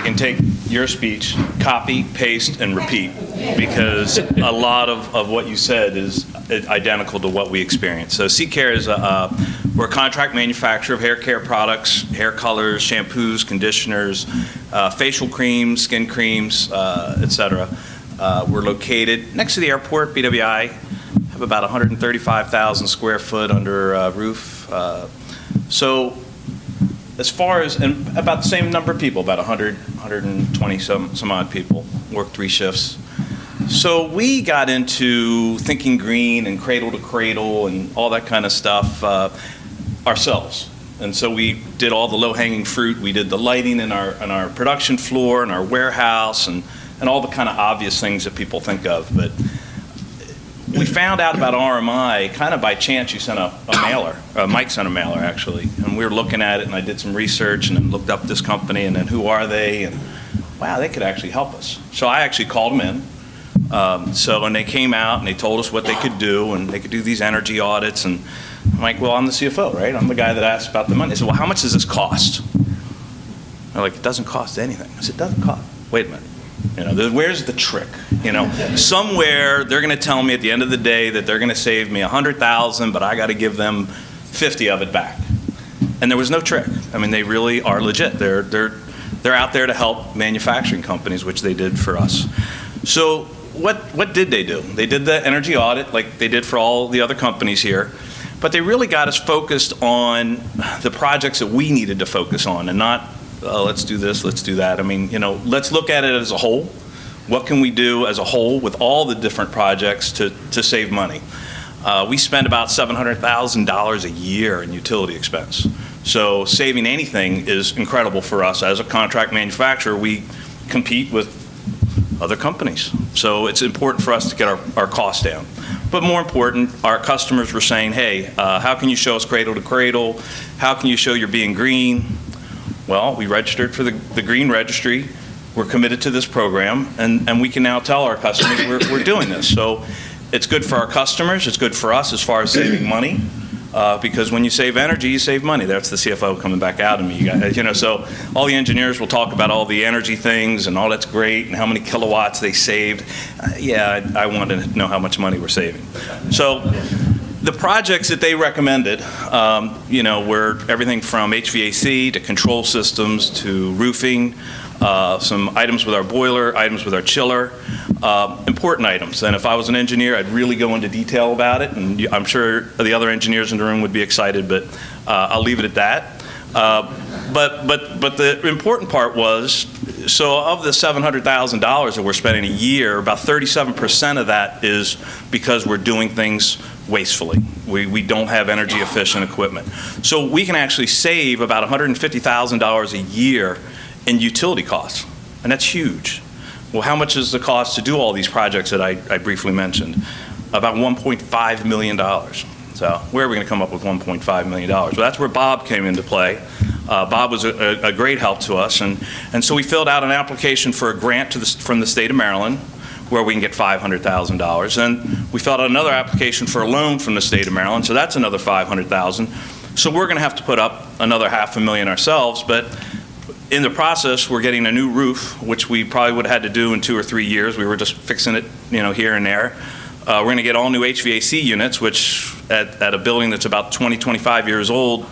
can take your speech, copy, paste, and repeat, because a lot of what you said is identical to what we experience. So C-Care is we're a contract manufacturer of hair care products, hair colors, shampoos, conditioners, facial creams, skin creams, etc. We're located next to the airport, BWI, have about 135,000 square foot under roof. So as far as, and about the same number of people, about 120 some odd people, work 3 shifts. So we got into thinking green and cradle to cradle and all that kind of stuff ourselves. And so we did all the low-hanging fruit. We did the lighting in our production floor and our warehouse and all the kind of obvious things that people think of. But we found out about RMI kind of by chance. You sent a mailer. Mike sent a mailer, actually. And we were looking at it, and I did some research and then looked up this company and then who are they, and wow, they could actually help us. So I actually called them in. And they came out and they told us what they could do, and they could do these energy audits. And I'm like, well, I'm the CFO, right? I'm the guy that asked about the money. They said, well, how much does this cost? They're like, it doesn't cost anything. I said, it doesn't cost. Wait a minute. You know, where's the trick? You know, somewhere they're going to tell me at the end of the day that they're going to save me $100,000, but I got to give them 50 of it back. And there was no trick. I mean, they really are legit. They're out there to help manufacturing companies, which they did for us. So what did they do? They did the energy audit like they did for all the other companies here, but they really got us focused on the projects that we needed to focus on, and not let's do this, let's do that. I mean, you know, let's look at it as a whole. What can we do as a whole with all the different projects to save money? We spend about $700,000 a year in utility expense. So saving anything is incredible for us. As a contract manufacturer, we compete with other companies. So it's important for us to get our costs down. But more important, our customers were saying, hey, how can you show us cradle to cradle? How can you show you're being green? Well, we registered for the green registry. We're committed to this program, and we can now tell our customers we're doing this. So it's good for our customers. It's good for us as far as saving money, because when you save energy, you save money. That's the CFO coming back out at me. You guys, you know, so all the engineers will talk about all the energy things and all that's great and how many kilowatts they saved. Yeah, I want to know how much money we're saving. So the projects that they recommended, you know, were everything from HVAC to control systems to roofing, some items with our boiler, items with our chiller, important items. And if I was an engineer, I'd really go into detail about it, and I'm sure the other engineers in the room would be excited, but I'll leave it at that. But the important part was, so of the $700,000 that we're spending a year, about 37% of that is because we're doing things wastefully. We don't have energy efficient equipment. So we can actually save about $150,000 a year in utility costs, and that's huge. Well, how much is the cost to do all these projects that I briefly mentioned? About $1.5 million. So where are we going to come up with $1.5 million? Well, that's where Bob came into play. Bob was a great help to us, and so we filled out an application for a grant from the state of Maryland, where we can get $500,000. And we filled out another application for a loan from the state of Maryland, so that's another $500,000. So we're going to have to put up another $500,000 ourselves, but in the process, we're getting a new roof, which we probably would have had to do in 2 or 3 years. We were just fixing it, you know, here and there. We're going to get all new HVAC units, which at a building that's about 20, 25 years old,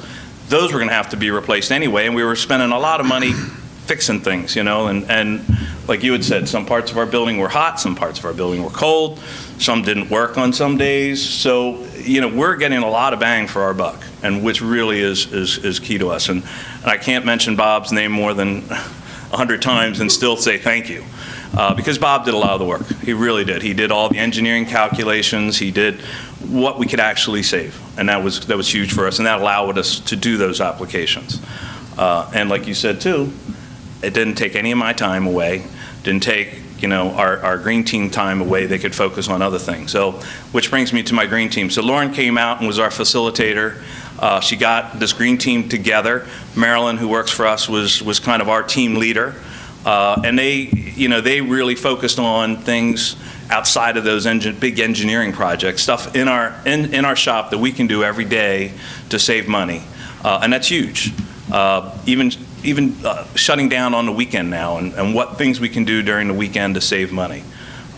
those were going to have to be replaced anyway. And we were spending a lot of money fixing things, you know, and like you had said, some parts of our building were hot, some parts of our building were cold, some didn't work on some days. So, you know, we're getting a lot of bang for our buck, and which really is key to us. And I can't mention Bob's name more than 100 times and still say thank you, because Bob did a lot of the work. He really did. He did all the engineering calculations. He did what we could actually save, and that was huge for us, and that allowed us to do those applications. And like you said too, it didn't take any of my time away. Didn't take, you know, our green team time away. They could focus on other things. So, which brings me to my green team. So Lauren came out and was our facilitator. She got this green team together. Marilyn, who works for us, was kind of our team leader. And they, you know, they really focused on things outside of those big engineering projects, stuff in our shop that we can do every day to save money. And that's huge. Even even shutting down on the weekend now, and what things we can do during the weekend to save money.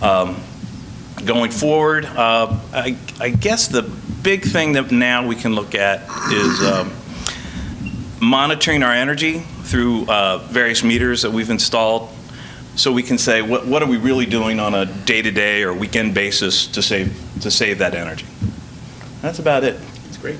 Going forward, I guess the big thing that now we can look at is monitoring our energy through various meters that we've installed, so we can say what are we really doing on a day-to-day or weekend basis to save that energy. That's about it. That's great.